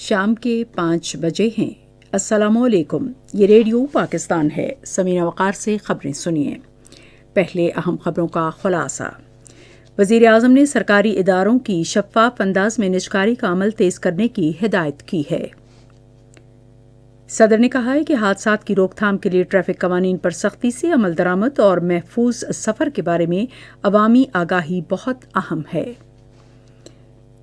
شام کے 5 بجے ہیں۔ السلام علیکم، یہ ریڈیو پاکستان ہے۔ سمینہ وقار سے خبریں سنیے۔ پہلے اہم خبروں کا خلاصہ۔ وزیر اعظم نے سرکاری اداروں کی شفاف انداز میں نجکاری کا عمل تیز کرنے کی ہدایت کی ہے۔ صدر نے کہا ہے کہ حادثات کی روک تھام کے لیے ٹریفک قوانین پر سختی سے عمل درآمد اور محفوظ سفر کے بارے میں عوامی آگاہی بہت اہم ہے۔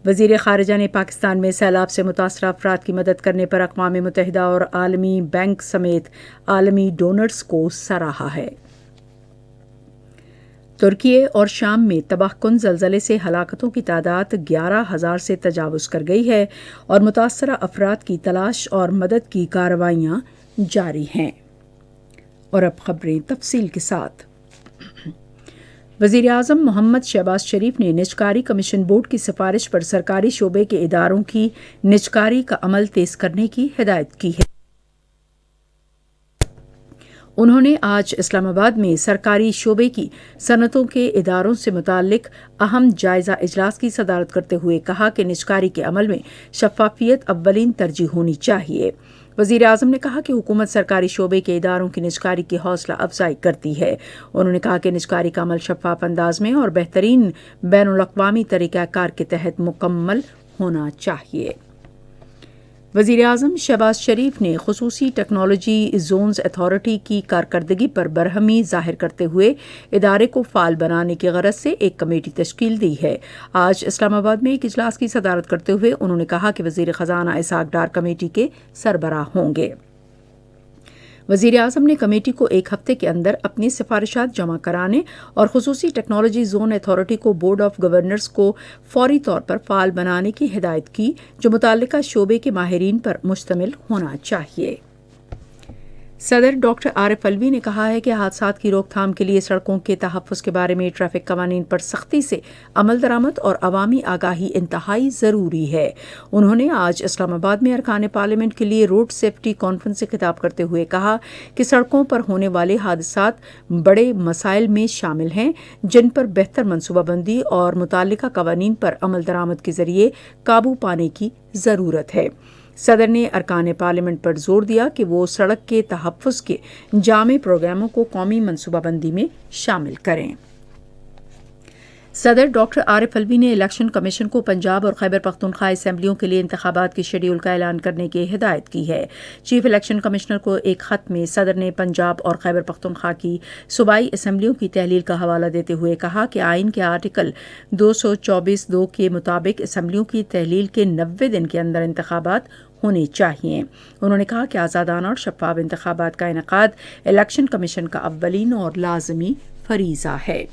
وزیر خارجہ نے پاکستان میں سیلاب سے متاثرہ افراد کی مدد کرنے پر اقوام متحدہ اور عالمی بینک سمیت عالمی ڈونرز کو سراہا ہے۔ ترکی اور شام میں تباہ کن زلزلے سے ہلاکتوں کی تعداد 11,000 سے تجاوز کر گئی ہے اور متاثرہ افراد کی تلاش اور مدد کی کارروائیاں جاری ہیں۔ اور اب خبریں تفصیل کے ساتھ۔ وزیر اعظم محمد شہباز شریف نے نجکاری کمیشن بورڈ کی سفارش پر سرکاری شعبے کے اداروں کی نجکاری کا عمل تیز کرنے کی ہدایت کی ہے۔ انہوں نے آج اسلام آباد میں سرکاری شعبے کی صنعتوں کے اداروں سے متعلق اہم جائزہ اجلاس کی صدارت کرتے ہوئے کہا کہ نجکاری کے عمل میں شفافیت اولین ترجیح ہونی چاہیے۔ وزیر اعظم نے کہا کہ حکومت سرکاری شعبے کے اداروں کی نجکاری کی حوصلہ افزائی کرتی ہے۔ انہوں نے کہا کہ نجکاری کا عمل شفاف انداز میں اور بہترین بین الاقوامی طریقہ کار کے تحت مکمل ہونا چاہیے۔ وزیر اعظم شہباز شریف نے خصوصی ٹیکنالوجی زونز اتھارٹی کی کارکردگی پر برہمی ظاہر کرتے ہوئے ادارے کو فعال بنانے کی غرض سے ایک کمیٹی تشکیل دی ہے۔ آج اسلام آباد میں ایک اجلاس کی صدارت کرتے ہوئے انہوں نے کہا کہ وزیر خزانہ اسحاق ڈار کمیٹی کے سربراہ ہوں گے۔ وزیر اعظم نے کمیٹی کو ایک ہفتے کے اندر اپنی سفارشات جمع کرانے اور خصوصی ٹیکنالوجی زون اتھارٹی کو بورڈ آف گورنرز کو فوری طور پر فعال بنانے کی ہدایت کی، جو متعلقہ شعبے کے ماہرین پر مشتمل ہونا چاہیے۔ صدر ڈاکٹر عارف علوی نے کہا ہے کہ حادثات کی روک تھام کے لیے سڑکوں کے تحفظ کے بارے میں ٹریفک قوانین پر سختی سے عمل درآمد اور عوامی آگاہی انتہائی ضروری ہے۔ انہوں نے آج اسلام آباد میں ارکان پارلیمنٹ کے لیے روڈ سیفٹی کانفرنس سے خطاب کرتے ہوئے کہا کہ سڑکوں پر ہونے والے حادثات بڑے مسائل میں شامل ہیں، جن پر بہتر منصوبہ بندی اور متعلقہ قوانین پر عمل درآمد کے ذریعے قابو پانے کی ضرورت ہے۔ صدر نے ارکان پارلیمنٹ پر زور دیا کہ وہ سڑک کے تحفظ کے جامع پروگراموں کو قومی منصوبہ بندی میں شامل کریں۔ صدر ڈاکٹر عارف علوی نے الیکشن کمیشن کو پنجاب اور خیبر پختونخوا اسمبلیوں کے لیے انتخابات کے شیڈول کا اعلان کرنے کی ہدایت کی ہے۔ چیف الیکشن کمشنر کو ایک خط میں صدر نے پنجاب اور خیبر پختونخوا کی صوبائی اسمبلیوں کی تحلیل کا حوالہ دیتے ہوئے کہا کہ آئین کے آرٹیکل 224(2) کے مطابق اسمبلیوں کی تحلیل کے 90 دن کے اندر انتخابات ہونے چاہیے۔ انہوں نے کہا کہ آزادانہ اور شفاف انتخابات کا انعقاد الیکشن کمیشن کا اولین اور لازمی فریضہ ہے۔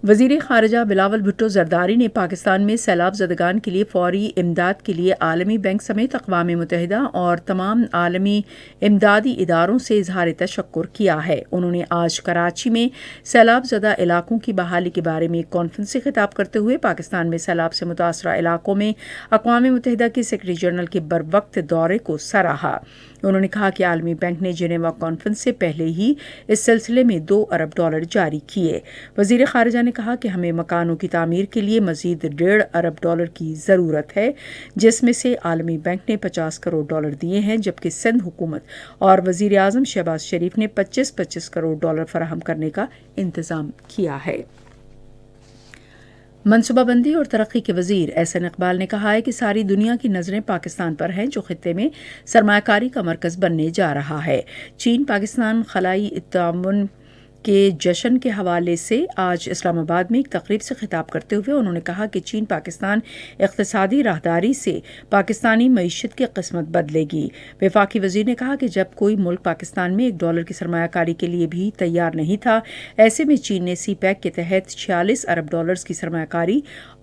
وزیر خارجہ بلاول بھٹو زرداری نے پاکستان میں سیلاب زدگان کے لیے فوری امداد کے لیے عالمی بینک سمیت اقوام متحدہ اور تمام عالمی امدادی اداروں سے اظہار تشکر کیا ہے۔ انہوں نے آج کراچی میں سیلاب زدہ علاقوں کی بحالی کے بارے میں ایک کانفرنس سے خطاب کرتے ہوئے پاکستان میں سیلاب سے متاثرہ علاقوں میں اقوام متحدہ کے سیکرٹری جنرل کے بروقت دورے کو سراہا۔ انہوں نے کہا کہ عالمی بینک نے جنیوا کانفرنس سے پہلے ہی اس سلسلے میں $2 ارب جاری کیے۔ وزیر خارجہ نے کہا کہ ہمیں مکانوں کی تعمیر کے لیے مزید $1.5 ارب کی ضرورت ہے، جس میں سے عالمی بینک نے $50 کروڑ دیے ہیں، جبکہ سندھ حکومت اور وزیر اعظم شہباز شریف نے $25 کروڑ فراہم کرنے کا انتظام کیا ہے۔ منصوبہ بندی اور ترقی کے وزیر احسن اقبال نے کہا ہے کہ ساری دنیا کی نظریں پاکستان پر ہیں، جو خطے میں سرمایہ کاری کا مرکز بننے جا رہا ہے۔ چین پاکستان خلائی تعاون کے جشن کے حوالے سے آج اسلام آباد میں ایک تقریب سے خطاب کرتے ہوئے انہوں نے کہا کہ چین پاکستان اقتصادی راہداری سے پاکستانی معیشت کی قسمت بدلے گی۔ وفاقی وزیر نے کہا کہ جب کوئی ملک پاکستان میں $1 کی سرمایہ کاری کے لیے بھی تیار نہیں تھا، ایسے میں چین نے سی پیک کے تحت $46 ارب کی سرمایہ کاری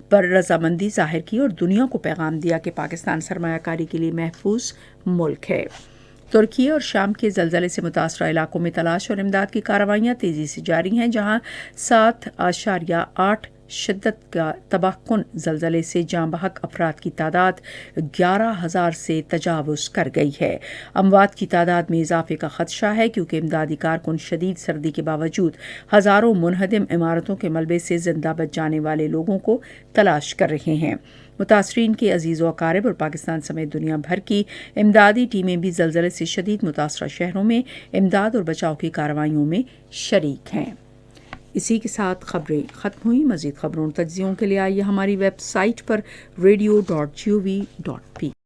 پر رضامندی ظاہر کی اور دنیا کو پیغام دیا کہ پاکستان سرمایہ کاری کے لیے محفوظ ملک ہے۔ ترکی اور شام کے زلزلے سے متاثرہ علاقوں میں تلاش اور امداد کی کارروائیاں تیزی سے جاری ہیں، جہاں 7.8 شدت کا تباہ کن زلزلے سے جاں بحق افراد کی تعداد 11,000 سے تجاوز کر گئی ہے۔ اموات کی تعداد میں اضافے کا خدشہ ہے کیونکہ امدادی کارکن شدید سردی کے باوجود ہزاروں منہدم عمارتوں کے ملبے سے زندہ بچ جانے والے لوگوں کو تلاش کر رہے ہیں۔ متاثرین کے عزیز و اقارب اور پاکستان سمیت دنیا بھر کی امدادی ٹیمیں بھی زلزلے سے شدید متاثرہ شہروں میں امداد اور بچاؤ کی کارروائیوں میں شریک ہیں۔ اسی کے ساتھ خبریں ختم ہوئیں۔ مزید خبروں اور تجزیوں کے لیے آئیے ہماری ویب سائٹ پر radio.gov.p